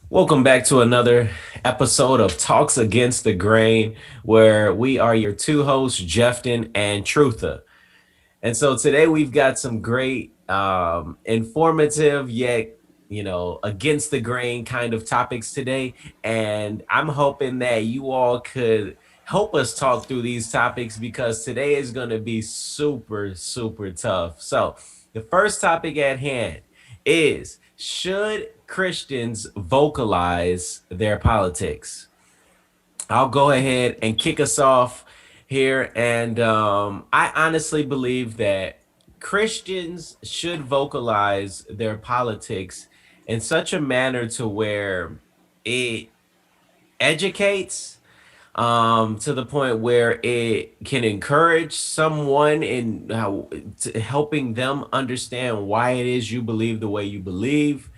Welcome back to another episode of Talks Against the Grain, where we are your two hosts, Jefton and Trutha. And so today we've got some great, informative yet, against the grain kind of topics today. And I'm hoping that you all could help us talk through these topics because today is going to be super, super tough. So, the first topic at hand is, should Christians vocalize their politics? I'll go ahead and kick us off here. And I honestly believe that Christians should vocalize their politics in such a manner to where it educates, to the point where it can encourage someone in helping them understand why it is you believe the way you believe.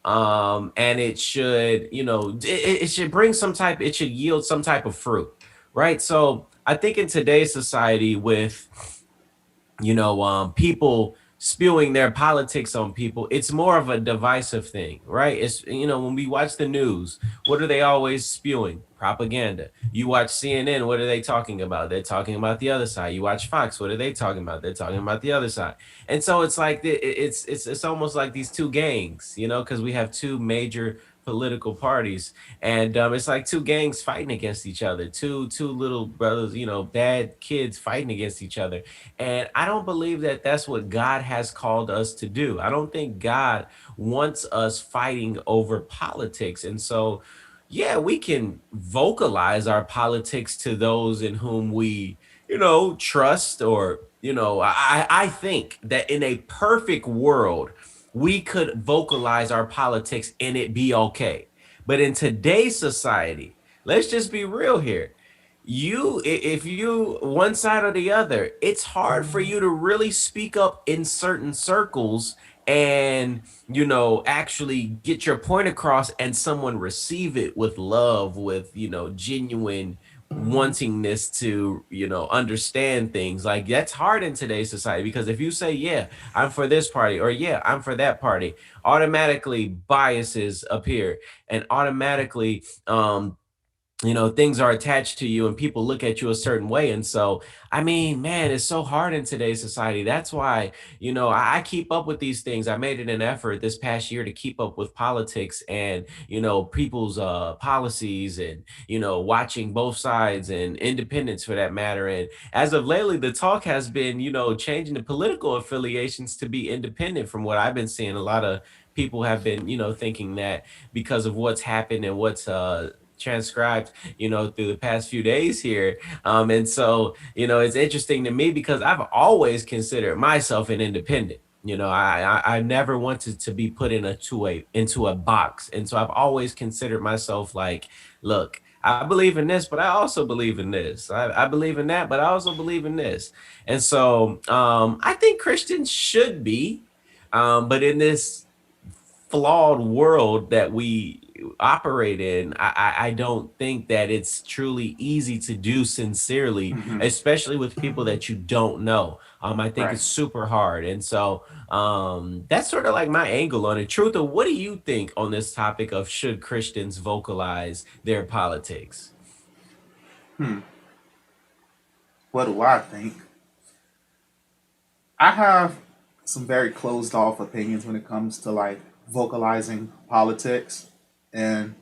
And it should, it should bring some type, it should yield some type of fruit, right? So I think in today's society, with people spewing their politics on people, it's more of a divisive thing, right? It's, when we watch the news, what are they always spewing? Propaganda. You watch CNN, what are they talking about? They're talking about the other side. You watch Fox, what are they talking about? They're talking about the other side. And so it's like it's almost like these two gangs, because we have two major political parties. And it's like two gangs fighting against each other, two little brothers, bad kids fighting against each other. And I don't believe that that's what God has called us to do. I don't think God wants us fighting over politics. And so, yeah, we can vocalize our politics to those in whom we, trust, or, I think that in a perfect world, we could vocalize our politics and it be okay. But in today's society, let's just be real here. If you one side or the other, it's hard for you to really speak up in certain circles and, actually get your point across and someone receive it with love, with, genuine wantingness to, understand things. Like, that's hard in today's society, because if you say, yeah, I'm for this party, or yeah, I'm for that party, automatically biases appear, and automatically, things are attached to you and people look at you a certain way. And so, I mean, man, it's so hard in today's society. That's why, I keep up with these things. I made it an effort this past year to keep up with politics and, people's policies, and, watching both sides and independence for that matter. And as of lately, the talk has been, changing the political affiliations to be independent. From what I've been seeing, a lot of people have been, thinking that because of what's happened and what's transcribed, through the past few days here. And so, it's interesting to me because I've always considered myself an independent. I never wanted to be put into a box. And so I've always considered myself like, look, I believe in this, but I also believe in this. I believe in that, but I also believe in this. And so, I think Christians should be, but in this flawed world that we operate in, I don't think that it's truly easy to do sincerely, Hmm. especially with people that you don't know. I think Right. it's super hard. And so, that's sort of like my angle on it. Truth, what do you think on this topic of, should Christians vocalize their politics? Hmm. What do I think? I have some very closed off opinions when it comes to like vocalizing politics. And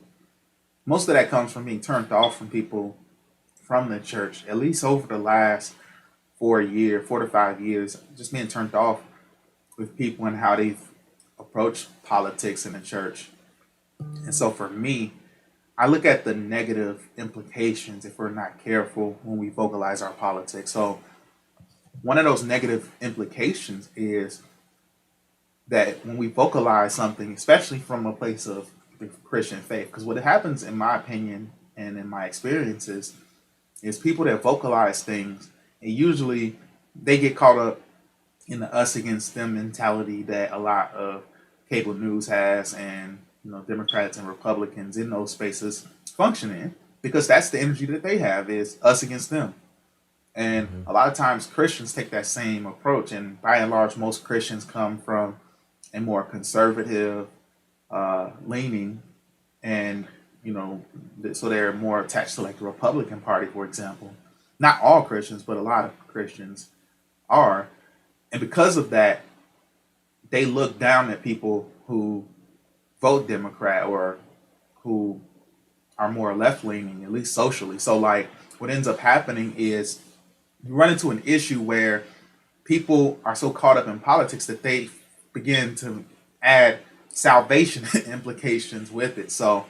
most of that comes from being turned off from people from the church, at least over the last 4 year, 4 to 5 years, just being turned off with people and how they've approached politics in the church. And so for me, I look at the negative implications if we're not careful when we vocalize our politics. So one of those negative implications is that when we vocalize something, especially from a place of the Christian faith, because what happens, in my opinion and in my experiences, is people that vocalize things, and usually they get caught up in the us against them mentality that a lot of cable news has, and Democrats and Republicans in those spaces function in, because that's the energy that they have, is us against them. And Mhm. a lot of times Christians take that same approach, and by and large, most Christians come from a more conservative leaning, and so they're more attached to like the Republican Party, for example. Not all Christians, but a lot of Christians are, and because of that, they look down at people who vote Democrat or who are more left leaning, at least socially. So, like, what ends up happening is you run into an issue where people are so caught up in politics that they begin to add salvation implications with it. So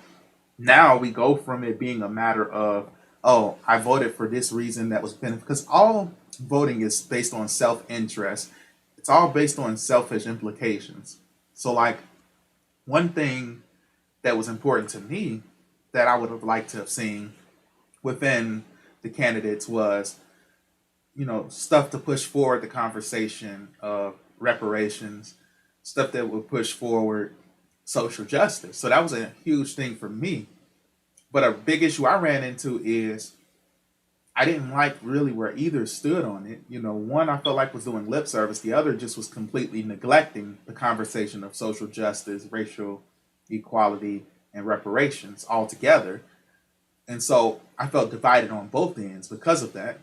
now we go from it being a matter of, oh, I voted for this reason that was benefit, because all voting is based on self interest. It's all based on selfish implications. So, like, one thing that was important to me that I would have liked to have seen within the candidates was, stuff to push forward the conversation of reparations, stuff that would push forward social justice. So that was a huge thing for me. But a big issue I ran into is I didn't like really where either stood on it. One I felt like was doing lip service, the other just was completely neglecting the conversation of social justice, racial equality, and reparations altogether. And so I felt divided on both ends because of that.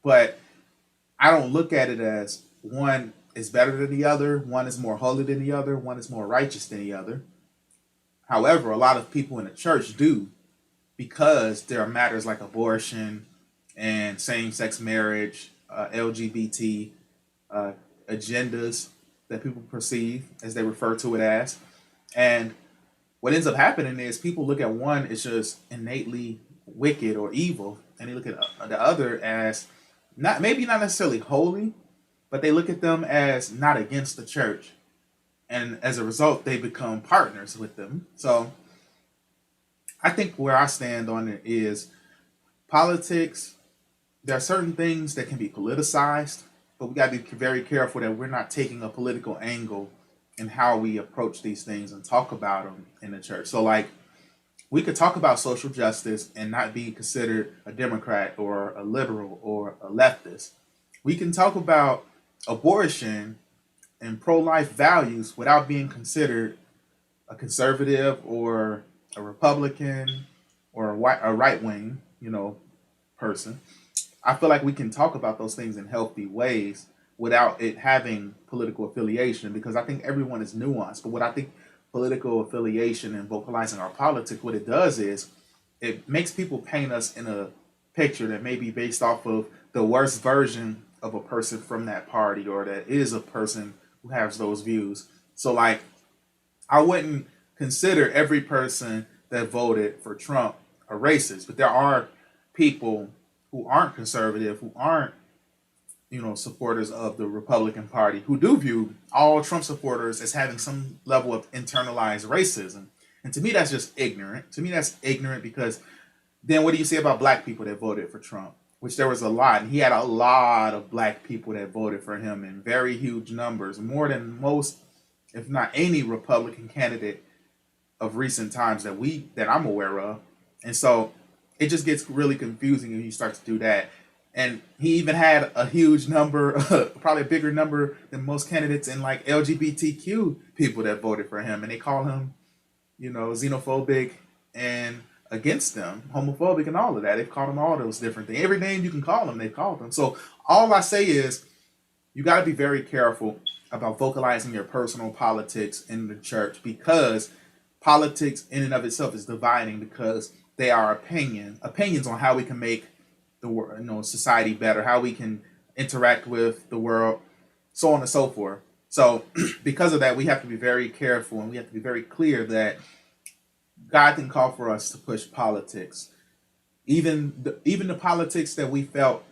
But I don't look at it as one is better than the other, one is more holy than the other, one is more righteous than the other. However, a lot of people in the church do, because there are matters like abortion and same sex marriage, LGBT uh, agendas that people perceive as they refer to it as. And what ends up happening is people look at one as just innately wicked or evil, and they look at the other as not necessarily holy, but they look at them as not against the church, and as a result, they become partners with them. So I think where I stand on it is politics. There are certain things that can be politicized, but we got to be very careful that we're not taking a political angle in how we approach these things and talk about them in the church. So, like, we could talk about social justice and not be considered a Democrat or a liberal or a leftist. We can talk about abortion and pro life values without being considered a conservative or a Republican or a right wing, person. I feel like we can talk about those things in healthy ways without it having political affiliation, because I think everyone is nuanced. But what I think political affiliation and vocalizing our politics, what it does is it makes people paint us in a picture that may be based off of the worst version of a person from that party, or that is a person who has those views. So, like, I wouldn't consider every person that voted for Trump a racist, but there are people who aren't conservative, who aren't, supporters of the Republican Party, who do view all Trump supporters as having some level of internalized racism. And to me, that's just ignorant. To me, that's ignorant, because then what do you say about black people that voted for Trump? Which there was a lot, and he had a lot of black people that voted for him in very huge numbers, more than most, if not any, Republican candidate of recent times that I'm aware of. And so it just gets really confusing when you start to do that. And he even had a huge number, probably a bigger number than most candidates in like LGBTQ people that voted for him. And they call him, xenophobic and against them, homophobic and all of that. They've called him all those different things. Every name you can call him, they've called him. So all I say is you got to be very careful about vocalizing your personal politics in the church, because politics in and of itself is dividing, because they are opinions on how we can make the world, society better, how we can interact with the world, so on and so forth. So because of that, we have to be very careful, and we have to be very clear that God can call for us to push politics, even the politics that we felt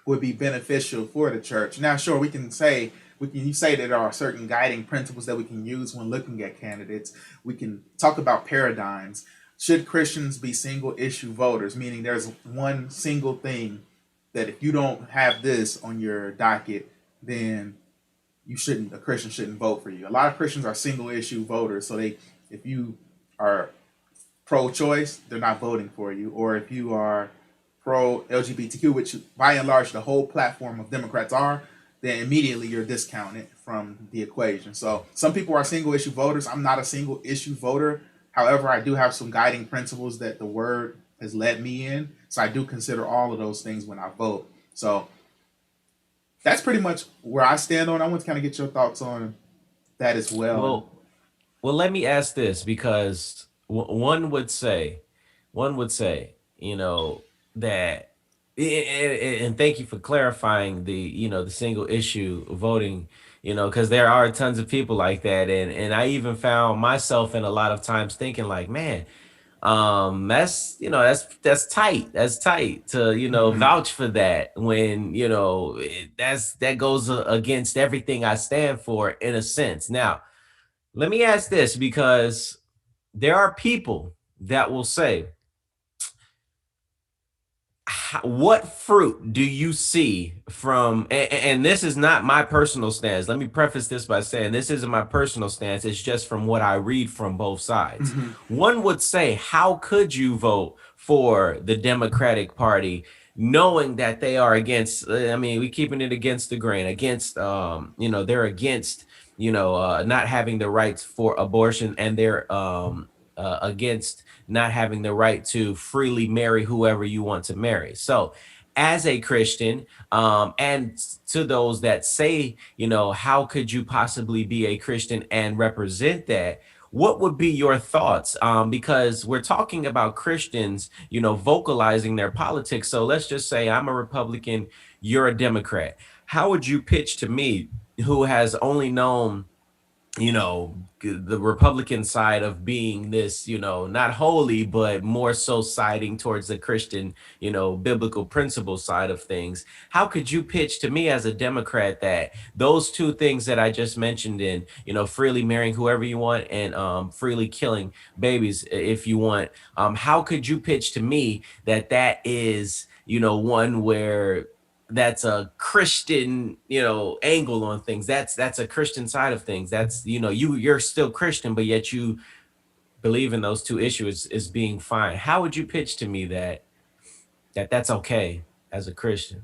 would be beneficial for the church. Now, sure, you say that there are certain guiding principles that we can use when looking at candidates. We can talk about paradigms. Should Christians be single issue voters? Meaning there's one single thing that if you don't have this on your docket, then a Christian shouldn't vote for you. A lot of Christians are single issue voters. So if you are pro choice, they're not voting for you. Or if you are pro LGBTQ, which by and large the whole platform of Democrats are, then immediately you're discounted from the equation. So some people are single issue voters. I'm not a single issue voter. However, I do have some guiding principles that the word has led me in. So I do consider all of those things when I vote. So that's pretty much where I stand on. I want to kind of get your thoughts on that as well. And Well, well, let me ask this because one would say, that, and thank you for clarifying the, the single issue voting, because there are tons of people like that, and I even found myself in a lot of times thinking like, man, that's that's tight, to mhm. vouch for that when that goes against everything I stand for in a sense. Now let me ask this because there are people that will say, what fruit do you see from, and this is not my personal stance. Let me preface this by saying this isn't my personal stance. It's just from what I read from both sides. Mhm. One would say, how could you vote for the Democratic Party knowing that they are against, I mean, we keeping it against the grain, against, they're against, not having the rights for abortion, and they're against not having the right to freely marry whoever you want to marry. So, as a Christian, and to those that say, how could you possibly be a Christian and represent that? What would be your thoughts? Because we're talking about Christians, vocalizing their politics. So let's just say I'm a Republican, you're a Democrat. How would you pitch to me, who has only known the Republican side of being this, not holy, but more so siding towards the Christian, biblical principle side of things? How could you pitch to me as a Democrat that those two things that I just mentioned, in, freely marrying whoever you want, and freely killing babies if you want, how could you pitch to me that that is, one where that's a Christian, angle on things. That's a Christian side of things. That's, you're still Christian, but yet you believe in those two issues as being fine. How would you pitch to me that that's okay as a Christian?